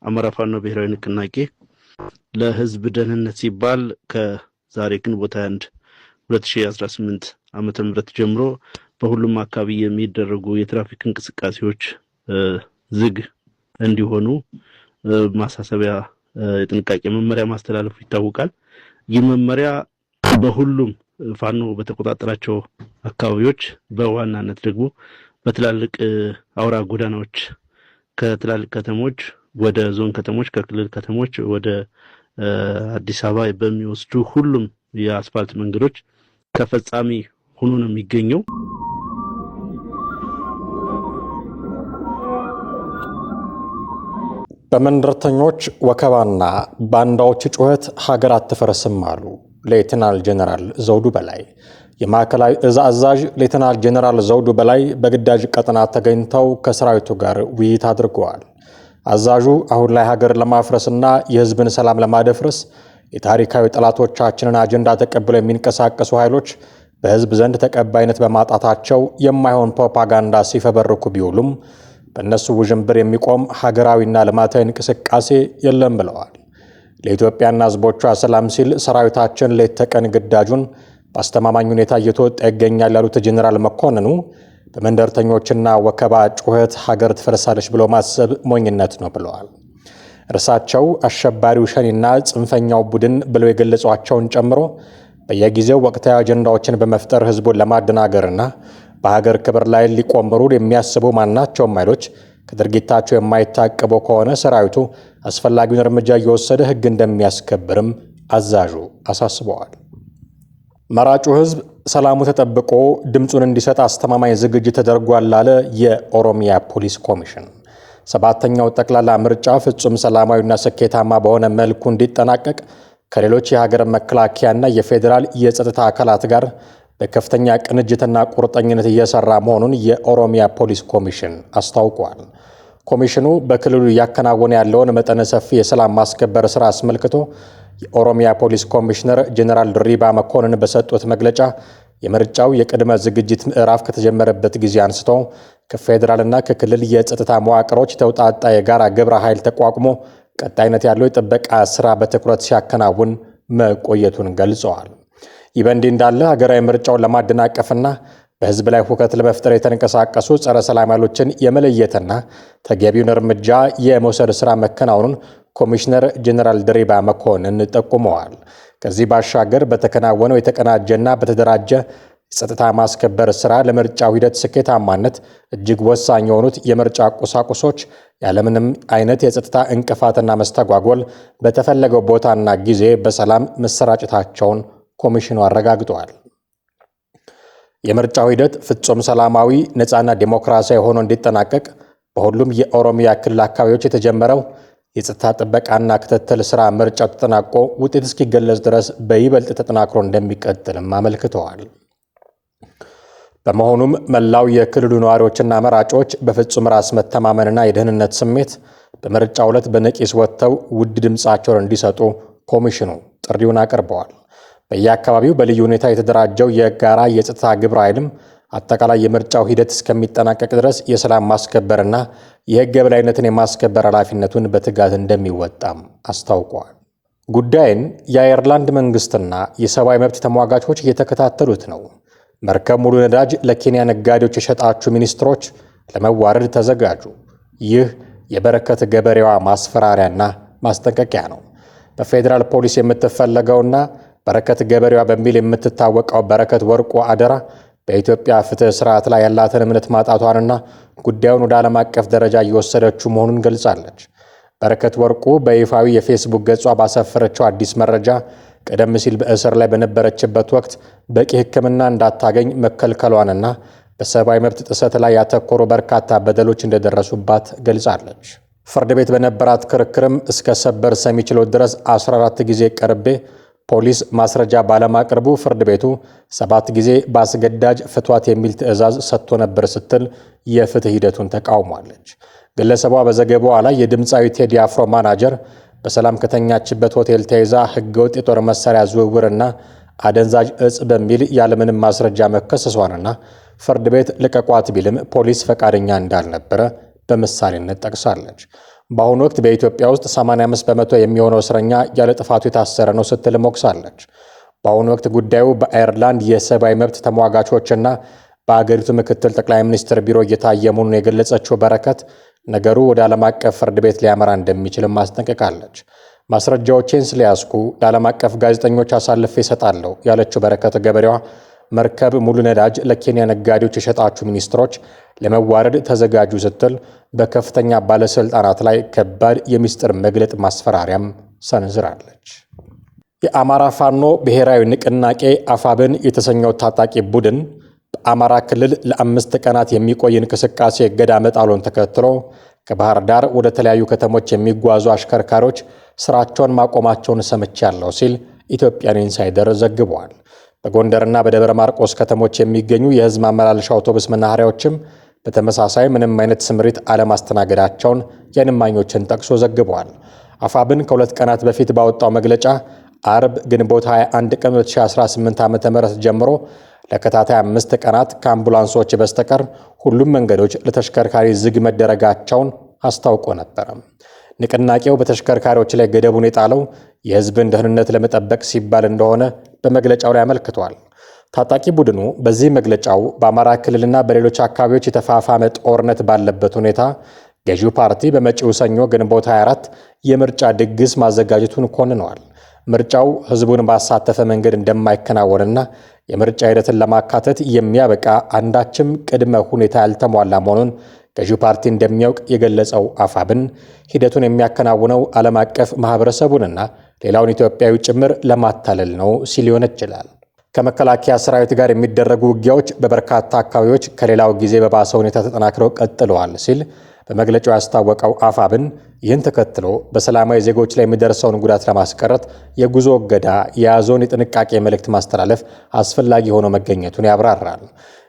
አማራ ፋኖ ብሔራዊ ንቅናቄ ለህዝብ ደህንነት ሲባል ከዛሬ ግንቦት 21 2018 ዓመተ ምህረት ጀምሮ በሁሉም አካባቢ የሚደረጉ የትራፊክ እንቅስቃሴዎች ዝግ እንዲሆኑ ማሳሰቢያ የጥንቃቄ መመሪያ ማስተላለፉ ይታወቃል። ይህ መመሪያ በሁሉም ፋኖ በተቆጣጠራቸው አካባቢዎች በዋናነት ደግሞ በትላልቅ አውራ ጎዳናዎች ከትላልቅ ከተሞች ወደ ዞን ከተሞች ከክልል ከተሞች ወደ አዲስ አበባ በሚወስዱ ሁሉም የአስፋልት መንገዶች ተፈጻሚ ሆኖ ነው የሚገኘው። በመንደርተኞች ወከባና ባንዳዎች ጩኸት ሀገር አትፈርስም አሉ ሌተናል ጄኔራል ዘውዱ በላይ። የማዕከላዊ እዝ አዛዥ ሌተናል ጄኔራል ዘውዱ በላይ በግዳጅ ቀጠና ተገኝተው ከሰራዊቱ ጋር ውይይት አድርገዋል። አዛዡ አሁን ላይ ሀገር ለማፍረስና የህዝብን ሰላም ለማደፍረስ የታሪካዊ ጠላቶቻችንን አጀንዳ ተቀብለው የሚንቀሳቀሱ ኃይሎች በህዝብ ዘንድ ተቀባይነት በማጣታቸው የማይሆን ፕሮፓጋንዳ ሲፈበርኩ ቢውሉም በእነሱ ውዥንብር የሚቆም ሀገራዊና ልማታዊ እንቅስቃሴ የለም ብለዋል። ለኢትዮጵያና ህዝቦቿ ሰላም ሲል ሰራዊታችን ሌት ተቀን ግዳጁን በአስተማማኝ ሁኔታ እየተወጣ ይገኛል ያሉት ጄኔራል መኮንኑ በመንደርተኞችና ወከባ ጩኸት ሀገር ትፈርሳለች ብሎ ማሰብ ሞኝነት ነው ብለዋል። እርሳቸው አሸባሪው ሸኔና ጽንፈኛው ቡድን ብለው የገለጿቸውን ጨምሮ በየጊዜው ወቅታዊ አጀንዳዎችን በመፍጠር ህዝቡን ለማደናገርና በሀገር ክብር ላይ ሊቆምሩ የሚያስቡ ማናቸውም ኃይሎች ከድርጊታቸው የማይታቀቡ ከሆነ ሰራዊቱ አስፈላጊውን እርምጃ እየወሰደ ህግ እንደሚያስከብርም አዛዡ አሳስበዋል። መራጩ ህዝብ ሰላሙ ተጠብቆ ድምፁን እንዲሰጥ አስተማማኝ ዝግጅት ተደርጓል አለ የኦሮሚያ ፖሊስ ኮሚሽን። ሰባተኛው ጠቅላላ ምርጫ ፍጹም ሰላማዊና ስኬታማ በሆነ መልኩ እንዲጠናቀቅ ከሌሎች የሀገር መከላከያና የፌዴራል የጸጥታ አካላት ጋር በከፍተኛ ቅንጅትና ቁርጠኝነት እየሰራ መሆኑን የኦሮሚያ ፖሊስ ኮሚሽን አስታውቋል። ኮሚሽኑ በክልሉ እያከናወነ ያለውን መጠነ ሰፊ የሰላም ማስከበር ስራ አስመልክቶ የኦሮሚያ ፖሊስ ኮሚሽነር ጄኔራል ድሪባ መኮንን በሰጡት መግለጫ የምርጫው የቅድመ ዝግጅት ምዕራፍ ከተጀመረበት ጊዜ አንስቶ ከፌዴራልና ከክልል የጸጥታ መዋቅሮች የተውጣጣ የጋራ ግብረ ኃይል ተቋቁሞ ቀጣይነት ያለው የጥበቃ ስራ በትኩረት ሲያከናውን መቆየቱን ገልጸዋል። ይህ በእንዲህ እንዳለ ሀገራዊ ምርጫውን ለማደናቀፍና በህዝብ ላይ ሁከት ለመፍጠር የተንቀሳቀሱ ጸረ ሰላም ኃይሎችን የመለየትና ተገቢውን እርምጃ የመውሰድ ስራ መከናወኑን ኮሚሽነር ጄኔራል ድሪባ መኮንን ጠቁመዋል። ከዚህ ባሻገር በተከናወነው የተቀናጀና በተደራጀ የጸጥታ ማስከበር ስራ ለምርጫው ሂደት ስኬታማነት እጅግ ወሳኝ የሆኑት የምርጫ ቁሳቁሶች ያለምንም አይነት የጸጥታ እንቅፋትና መስተጓጎል በተፈለገው ቦታና ጊዜ በሰላም መሰራጨታቸውን ኮሚሽኑ አረጋግጧል። የምርጫው ሂደት ፍጹም ሰላማዊ፣ ነፃና ዲሞክራሲያዊ ሆኖ እንዲጠናቀቅ በሁሉም የኦሮሚያ ክልል አካባቢዎች የተጀመረው የጸጥታ ጥበቃና ክትትል ስራ ምርጫው ተጠናቆ ውጤት እስኪገለጽ ድረስ በይበልጥ ተጠናክሮ እንደሚቀጥልም አመልክተዋል። በመሆኑም መላው የክልሉ ነዋሪዎችና መራጮች በፍጹም ራስ መተማመንና የደህንነት ስሜት በምርጫው ዕለት በነቂስ ወጥተው ውድ ድምፃቸውን እንዲሰጡ ኮሚሽኑ ጥሪውን አቅርበዋል። በየአካባቢው በልዩ ሁኔታ የተደራጀው የጋራ የጸጥታ ግብረ ኃይልም አጠቃላይ የምርጫው ሂደት እስከሚጠናቀቅ ድረስ የሰላም ማስከበርና የህግ የበላይነትን የማስከበር ኃላፊነቱን በትጋት እንደሚወጣም አስታውቋል። ጉዳይን የአየርላንድ መንግስትና የሰብአዊ መብት ተሟጋቾች እየተከታተሉት ነው። መርከብ ሙሉ ነዳጅ ለኬንያ ነጋዴዎች የሸጣችሁ ሚኒስትሮች ለመዋረድ ተዘጋጁ። ይህ የበረከት ገበሬዋ ማስፈራሪያና ማስጠንቀቂያ ነው። በፌዴራል ፖሊስ የምትፈለገውና በረከት ገበሬዋ በሚል የምትታወቀው በረከት ወርቁ አደራ በኢትዮጵያ ፍትህ ስርዓት ላይ ያላትን እምነት ማጣቷንና ጉዳዩን ወደ ዓለም አቀፍ ደረጃ እየወሰደችው መሆኑን ገልጻለች። በረከት ወርቁ በይፋዊ የፌስቡክ ገጿ ባሰፈረችው አዲስ መረጃ ቀደም ሲል በእስር ላይ በነበረችበት ወቅት በቂ ሕክምና እንዳታገኝ መከልከሏንና በሰብአዊ መብት ጥሰት ላይ ያተኮሩ በርካታ በደሎች እንደደረሱባት ገልጻለች። ፍርድ ቤት በነበራት ክርክርም እስከ ሰበር ሰሚ ችሎት ድረስ 14 ጊዜ ቀርቤ ፖሊስ ማስረጃ ባለማቅረቡ ፍርድ ቤቱ 7 ጊዜ በአስገዳጅ ፍቷት የሚል ትዕዛዝ ሰጥቶ ነበር ስትል የፍትህ ሂደቱን ተቃውሟለች። ግለሰቧ በዘገባዋ ላይ የድምፃዊ ቴዲ አፍሮ ማናጀር በሰላም ከተኛችበት ሆቴል ተይዛ ህገወጥ የጦር መሳሪያ ዝውውርና አደንዛዥ እጽ በሚል ያለምንም ማስረጃ መከሰሷንና ፍርድ ቤት ልቀቋት ቢልም ፖሊስ ፈቃደኛ እንዳልነበረ በምሳሌነት ጠቅሳለች። በአሁኑ ወቅት በኢትዮጵያ ውስጥ 85% የሚሆነው እስረኛ ያለ ጥፋቱ የታሰረ ነው ስትል ሞክሳለች። በአሁኑ ወቅት ጉዳዩ በአየርላንድ የሰብአዊ መብት ተሟጋቾችና በአገሪቱ ምክትል ጠቅላይ ሚኒስትር ቢሮ እየታየ መሆኑን የገለጸችው በረከት ነገሩ ወደ ዓለም አቀፍ ፍርድ ቤት ሊያመራ እንደሚችልም ማስጠንቀቃለች። ማስረጃዎችን ስለያዝኩ ለዓለም አቀፍ ጋዜጠኞች አሳልፌ እሰጣለሁ ያለችው በረከት ገበሬዋ መርከብ ሙሉ ነዳጅ ለኬንያ ነጋዴዎች የሸጣችሁ ሚኒስትሮች ለመዋረድ ተዘጋጁ ስትል በከፍተኛ ባለስልጣናት ላይ ከባድ የሚስጥር መግለጥ ማስፈራሪያም ሰንዝራለች። የአማራ ፋኖ ብሔራዊ ንቅናቄ አፋብን የተሰኘው ታጣቂ ቡድን በአማራ ክልል ለ5 ቀናት የሚቆይ እንቅስቃሴ እገዳ መጣሉን ተከትሎ ከባህር ዳር ወደ ተለያዩ ከተሞች የሚጓዙ አሽከርካሪዎች ስራቸውን ማቆማቸውን ሰምቻለሁ ሲል ኢትዮጵያን ኢንሳይደር ዘግቧል። በጎንደርና በደብረ ማርቆስ ከተሞች የሚገኙ የህዝብ ማመላለሻ አውቶቡስ መናኸሪያዎችም በተመሳሳይ ምንም አይነት ስምሪት አለማስተናገዳቸውን የዓይን እማኞችን ጠቅሶ ዘግቧል። አፋብን ከ2 ቀናት በፊት ባወጣው መግለጫ አርብ ግንቦት 21 ቀን 2018 ዓ.ም ጀምሮ ለከታታይ 5 ቀናት ከአምቡላንሶች በስተቀር ሁሉም መንገዶች ለተሽከርካሪ ዝግ መደረጋቸውን አስታውቆ ነበር። ንቅናቄው በተሽከርካሪዎች ላይ ገደቡን የጣለው የህዝብን ደህንነት ለመጠበቅ ሲባል እንደሆነ በመግለጫው ላይ አመልክቷል። ታጣቂ ቡድኑ በዚህ መግለጫው በአማራ ክልልና በሌሎች አካባቢዎች የተፋፋመ ጦርነት ባለበት ሁኔታ ገዢው ፓርቲ በመጪው ሰኞ ግንቦት 24 የምርጫ ድግስ ማዘጋጀቱን ኮንነዋል። ምርጫው ህዝቡን ባሳተፈ መንገድ እንደማይከናወንና የምርጫ ሂደትን ለማካተት የሚያበቃ አንዳችም ቅድመ ሁኔታ ያልተሟላ መሆኑን ገዢው ፓርቲ እንደሚያውቅ የገለጸው አፋብን ሂደቱን የሚያከናውነው ዓለም አቀፍ ማህበረሰቡንና ሌላውን ኢትዮጵያዊ ጭምር ለማታለል ነው ሲል ይወነጅላል። ከመከላከያ ሰራዊት ጋር የሚደረጉ ውጊያዎች በበርካታ አካባቢዎች ከሌላው ጊዜ በባሰ ሁኔታ ተጠናክረው ቀጥለዋል ሲል በመግለጫው ያስታወቀው አፋብን ይህን ተከትሎ በሰላማዊ ዜጎች ላይ የሚደርሰውን ጉዳት ለማስቀረት የጉዞ እገዳ የያዘውን የጥንቃቄ መልእክት ማስተላለፍ አስፈላጊ ሆኖ መገኘቱን ያብራራል።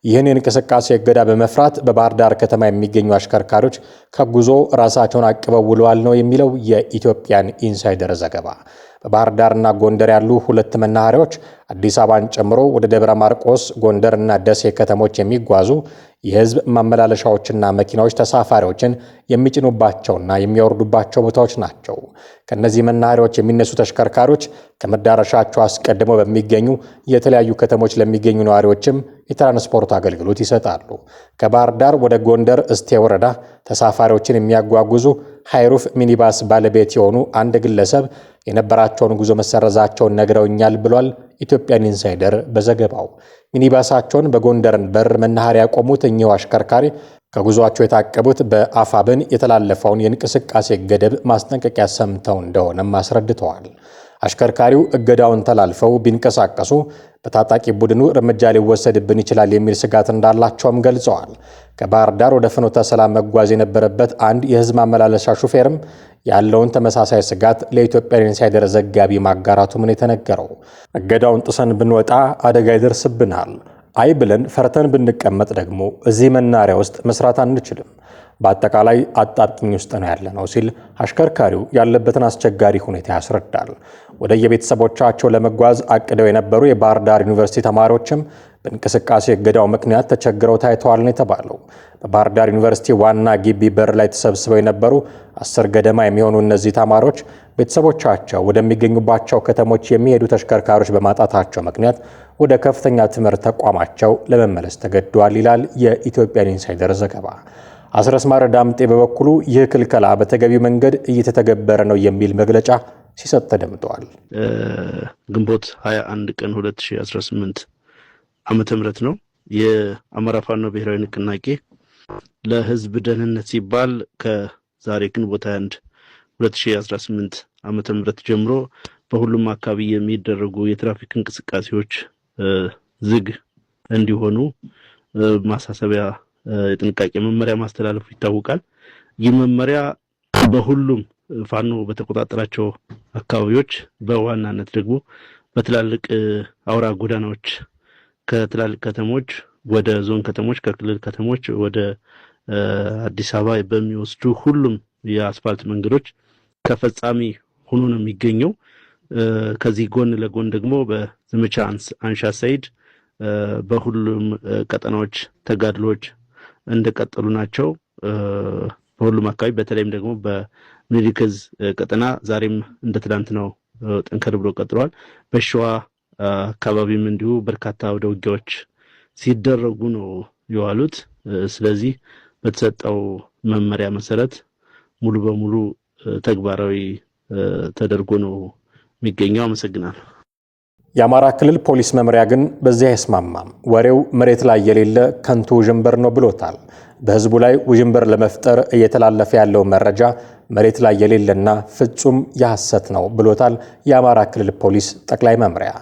ይህን የእንቅስቃሴ እገዳ በመፍራት በባህር ዳር ከተማ የሚገኙ አሽከርካሪዎች ከጉዞ ራሳቸውን አቅበው ውለዋል ነው የሚለው የኢትዮጵያን ኢንሳይደር ዘገባ። በባህር ዳርና ጎንደር ያሉ 2 መናኸሪያዎች አዲስ አበባን ጨምሮ ወደ ደብረ ማርቆስ፣ ጎንደርና ደሴ ከተሞች የሚጓዙ የህዝብ ማመላለሻዎችና መኪናዎች ተሳፋሪዎችን የሚጭኑባቸውና የሚያወርዱባቸው ቦታዎች ናቸው። ከነዚህ መናኸሪያዎች የሚነሱ ተሽከርካሪዎች ከመዳረሻቸው አስቀድመው በሚገኙ የተለያዩ ከተሞች ለሚገኙ ነዋሪዎችም የትራንስፖርት አገልግሎት ይሰጣሉ። ከባህር ዳር ወደ ጎንደር እስቴ ወረዳ ተሳፋሪዎችን የሚያጓጉዙ ሃይሩፍ ሚኒባስ ባለቤት የሆኑ አንድ ግለሰብ የነበራቸውን ጉዞ መሰረዛቸውን ነግረውኛል ብሏል ኢትዮጵያን ኢንሳይደር በዘገባው። ሚኒባሳቸውን በጎንደርን በር መናኸሪያ ያቆሙት እኚሁ አሽከርካሪ ከጉዟቸው የታቀቡት በአፋብን የተላለፈውን የእንቅስቃሴ ገደብ ማስጠንቀቂያ ሰምተው እንደሆነም አስረድተዋል። አሽከርካሪው እገዳውን ተላልፈው ቢንቀሳቀሱ በታጣቂ ቡድኑ እርምጃ ሊወሰድብን ይችላል የሚል ስጋት እንዳላቸውም ገልጸዋል። ከባህር ዳር ወደ ፍኖተ ሰላም መጓዝ የነበረበት አንድ የህዝብ ማመላለሻ ሹፌርም ያለውን ተመሳሳይ ስጋት ለኢትዮጵያ ኢንሳይደር ዘጋቢ ማጋራቱም ነው የተነገረው። እገዳውን ጥሰን ብንወጣ አደጋ ይደርስብናል፣ አይ ብለን ፈርተን ብንቀመጥ ደግሞ እዚህ መናኸሪያ ውስጥ መስራት አንችልም፣ በአጠቃላይ አጣብቂኝ ውስጥ ነው ያለነው ሲል አሽከርካሪው ያለበትን አስቸጋሪ ሁኔታ ያስረዳል። ወደ የቤተሰቦቻቸው ለመጓዝ አቅደው የነበሩ የባህር ዳር ዩኒቨርሲቲ ተማሪዎችም በእንቅስቃሴ እገዳው ምክንያት ተቸግረው ታይተዋል ነው የተባለው። በባህር ዳር ዩኒቨርሲቲ ዋና ግቢ በር ላይ ተሰብስበው የነበሩ 10 ገደማ የሚሆኑ እነዚህ ተማሪዎች ቤተሰቦቻቸው ወደሚገኙባቸው ከተሞች የሚሄዱ ተሽከርካሪዎች በማጣታቸው ምክንያት ወደ ከፍተኛ ትምህርት ተቋማቸው ለመመለስ ተገደዋል ይላል የኢትዮጵያን ኢንሳይደር ዘገባ። አስረስማረ ዳምጤ በበኩሉ ይህ ክልከላ በተገቢው መንገድ እየተተገበረ ነው የሚል መግለጫ ሲሰጥ ተደምጠዋል። ግንቦት 21 ቀን 2018 ዓመተ ምህረት ነው የአማራ ፋኖ ብሔራዊ ንቅናቄ ለህዝብ ደህንነት ሲባል ከዛሬ ግንቦት 21 2018 ዓመተ ምህረት ጀምሮ በሁሉም አካባቢ የሚደረጉ የትራፊክ እንቅስቃሴዎች ዝግ እንዲሆኑ ማሳሰቢያ የጥንቃቄ መመሪያ ማስተላለፉ ይታወቃል። ይህ መመሪያ በሁሉም ፋኖ በተቆጣጠራቸው አካባቢዎች በዋናነት ደግሞ በትላልቅ አውራ ጎዳናዎች ከትላልቅ ከተሞች ወደ ዞን ከተሞች ከክልል ከተሞች ወደ አዲስ አበባ በሚወስዱ ሁሉም የአስፋልት መንገዶች ተፈጻሚ ሆኖ ነው የሚገኘው። ከዚህ ጎን ለጎን ደግሞ በዘመቻ አንሻ ሰይድ በሁሉም ቀጠናዎች ተጋድሎች እንደቀጠሉ ናቸው። በሁሉም አካባቢ በተለይም ደግሞ በምኒልክ ዕዝ ቀጠና ዛሬም እንደ ትናንት ነው ጠንከር ብሎ ቀጥሏል። በሸዋ አካባቢም እንዲሁ በርካታ ወደ ውጊያዎች ሲደረጉ ነው የዋሉት። ስለዚህ በተሰጠው መመሪያ መሰረት ሙሉ በሙሉ ተግባራዊ ተደርጎ ነው የሚገኘው። አመሰግናለሁ። የአማራ ክልል ፖሊስ መምሪያ ግን በዚህ አይስማማም። ወሬው መሬት ላይ የሌለ ከንቱ ውዥንብር ነው ብሎታል። በህዝቡ ላይ ውዥንብር ለመፍጠር እየተላለፈ ያለው መረጃ መሬት ላይ የሌለና ፍጹም የሐሰት ነው ብሎታል የአማራ ክልል ፖሊስ ጠቅላይ መምሪያ።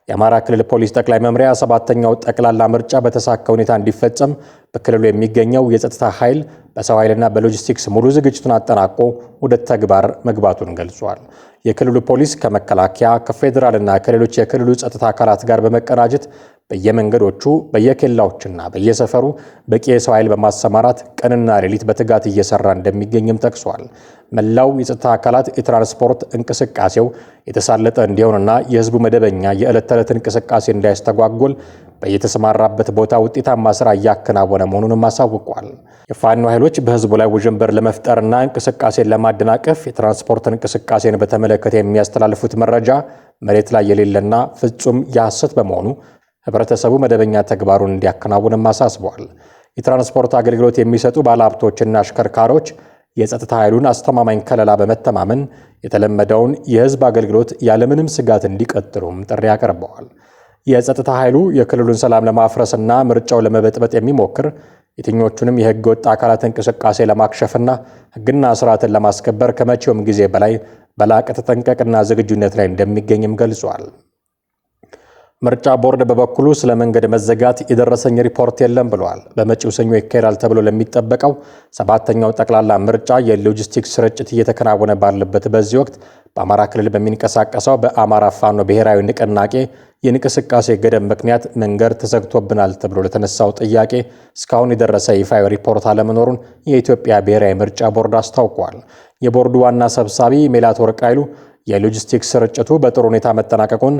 የአማራ ክልል ፖሊስ ጠቅላይ መምሪያ 7ኛው ጠቅላላ ምርጫ በተሳካ ሁኔታ እንዲፈጸም በክልሉ የሚገኘው የጸጥታ ኃይል በሰው ኃይልና በሎጂስቲክስ ሙሉ ዝግጅቱን አጠናቆ ወደ ተግባር መግባቱን ገልጿል። የክልሉ ፖሊስ ከመከላከያ ከፌዴራልና ከሌሎች የክልሉ ጸጥታ አካላት ጋር በመቀናጀት በየመንገዶቹ በየኬላዎችና በየሰፈሩ በቂ የሰው ኃይል በማሰማራት ቀንና ሌሊት በትጋት እየሰራ እንደሚገኝም ጠቅሷል። መላው የጸጥታ አካላት የትራንስፖርት እንቅስቃሴው የተሳለጠ እንዲሆንና የህዝቡ መደበኛ የዕለት ተዕለት እንቅስቃሴ እንዳይስተጓጎል በየተሰማራበት ቦታ ውጤታማ ስራ እያከናወነ መሆኑንም አሳውቋል። የፋኖ ኃይሎች በህዝቡ ላይ ውዥንብር ለመፍጠርና እንቅስቃሴን ለማደናቀፍ የትራንስፖርት እንቅስቃሴን በተመለከተ የሚያስተላልፉት መረጃ መሬት ላይ የሌለና ፍጹም የሐሰት በመሆኑ ህብረተሰቡ መደበኛ ተግባሩን እንዲያከናውንም አሳስበዋል። የትራንስፖርት አገልግሎት የሚሰጡ ባለሀብቶችና አሽከርካሪዎች የጸጥታ ኃይሉን አስተማማኝ ከለላ በመተማመን የተለመደውን የህዝብ አገልግሎት ያለምንም ስጋት እንዲቀጥሉም ጥሪ አቅርበዋል። የጸጥታ ኃይሉ የክልሉን ሰላም ለማፍረስና ምርጫው ለመበጥበጥ የሚሞክር የትኞቹንም የህገ ወጥ አካላት እንቅስቃሴ ለማክሸፍና ህግና ስርዓትን ለማስከበር ከመቼውም ጊዜ በላይ በላቀ ተጠንቀቅና ዝግጁነት ላይ እንደሚገኝም ገልጿል። ምርጫ ቦርድ በበኩሉ ስለ መንገድ መዘጋት የደረሰኝ ሪፖርት የለም ብሏል። በመጪው ሰኞ ይካሄዳል ተብሎ ለሚጠበቀው 7ኛው ጠቅላላ ምርጫ የሎጂስቲክስ ስርጭት እየተከናወነ ባለበት በዚህ ወቅት በአማራ ክልል በሚንቀሳቀሰው በአማራ ፋኖ ብሔራዊ ንቅናቄ የንቅስቃሴ ገደብ ምክንያት መንገድ ተዘግቶብናል ተብሎ ለተነሳው ጥያቄ እስካሁን የደረሰ ይፋዊ ሪፖርት አለመኖሩን የኢትዮጵያ ብሔራዊ ምርጫ ቦርድ አስታውቋል። የቦርዱ ዋና ሰብሳቢ ሜላትወርቅ ኃይሉ የሎጂስቲክስ ስርጭቱ በጥሩ ሁኔታ መጠናቀቁን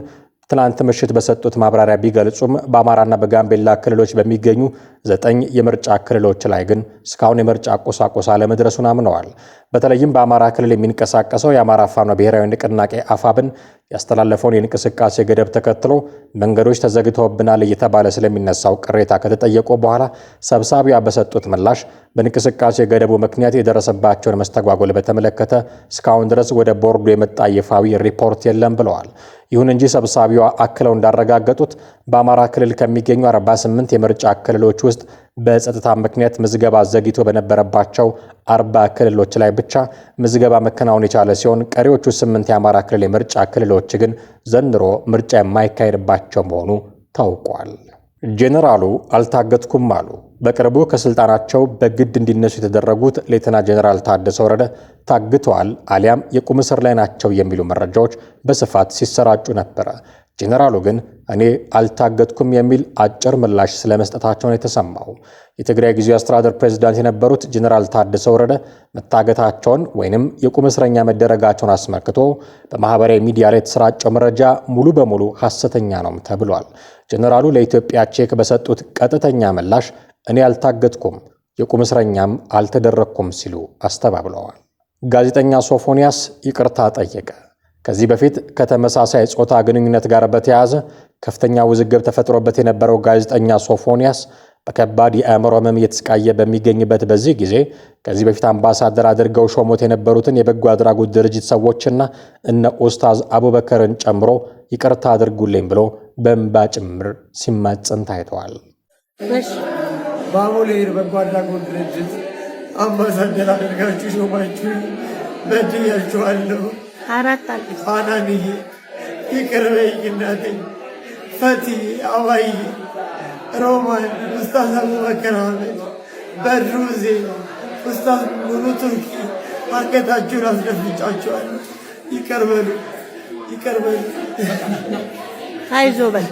ትናንት ምሽት በሰጡት ማብራሪያ ቢገልጹም በአማራና በጋምቤላ ክልሎች በሚገኙ 9 የምርጫ ክልሎች ላይ ግን እስካሁን የምርጫ ቁሳቁስ አለመድረሱን አምነዋል። በተለይም በአማራ ክልል የሚንቀሳቀሰው የአማራ ፋኖ ብሔራዊ ንቅናቄ አፋብን ያስተላለፈውን የንቅስቃሴ ገደብ ተከትሎ መንገዶች ተዘግተውብናል እየተባለ ስለሚነሳው ቅሬታ ከተጠየቁ በኋላ ሰብሳቢዋ በሰጡት ምላሽ በንቅስቃሴ ገደቡ ምክንያት የደረሰባቸውን መስተጓጎል በተመለከተ እስካሁን ድረስ ወደ ቦርዱ የመጣ ይፋዊ ሪፖርት የለም ብለዋል። ይሁን እንጂ ሰብሳቢዋ አክለው እንዳረጋገጡት በአማራ ክልል ከሚገኙ 48 የምርጫ ክልሎች ውስጥ በጸጥታ ምክንያት ምዝገባ ዘግይቶ በነበረባቸው 40 ክልሎች ላይ ብቻ ምዝገባ መከናወን የቻለ ሲሆን ቀሪዎቹ 8 የአማራ ክልል የምርጫ ክልሎች ግን ዘንድሮ ምርጫ የማይካሄድባቸው መሆኑ ታውቋል። ጄኔራሉ አልታገትኩም አሉ። በቅርቡ ከስልጣናቸው በግድ እንዲነሱ የተደረጉት ሌተና ጄኔራል ታደሰ ወረደ ታግተዋል አሊያም የቁም እስር ላይ ናቸው የሚሉ መረጃዎች በስፋት ሲሰራጩ ነበረ። ጄኔራሉ ግን እኔ አልታገትኩም የሚል አጭር ምላሽ ስለመስጠታቸው ነው የተሰማው። የትግራይ ጊዜያዊ አስተዳደር ፕሬዝዳንት የነበሩት ጄኔራል ታደሰ ወረደ መታገታቸውን ወይንም የቁም እስረኛ መደረጋቸውን አስመልክቶ በማህበራዊ ሚዲያ ላይ የተሰራጨው መረጃ ሙሉ በሙሉ ሐሰተኛ ነው ተብሏል። ጄኔራሉ ለኢትዮጵያ ቼክ በሰጡት ቀጥተኛ ምላሽ እኔ አልታገትኩም፣ የቁም እስረኛም አልተደረኩም ሲሉ አስተባብለዋል። ጋዜጠኛ ሶፎንያስ ይቅርታ ጠየቀ። ከዚህ በፊት ከተመሳሳይ ጾታ ግንኙነት ጋር በተያያዘ ከፍተኛ ውዝግብ ተፈጥሮበት የነበረው ጋዜጠኛ ሶፎንያስ በከባድ የአእምሮ ህመም እየተሰቃየ በሚገኝበት በዚህ ጊዜ ከዚህ በፊት አምባሳደር አድርገው ሾሞት የነበሩትን የበጎ አድራጎት ድርጅት ሰዎችና እነ ኡስታዝ አቡበከርን ጨምሮ ይቅርታ አድርጉልኝ ብሎ በእንባ ጭምር ሲማጸን ታይተዋል። በአሞሌር በጎ አድራጎት ድርጅት አምባሳደር አድርጋችሁ ሾማችሁ በድያችኋለሁ። ፋናንዬ ይቅር በይኝ እናቴ፣ ፈቲ አዋይ፣ ሮማን፣ ኡስታዝ አቡበከር አህመድ፣ በድሩዜ፣ ኡስታዝ ሙሉ ቱርኪ አንገታችሁን አስደፍጫችኋለሁ። ይቅር በሉ፣ ይቅር በሉ። አይዞህ በል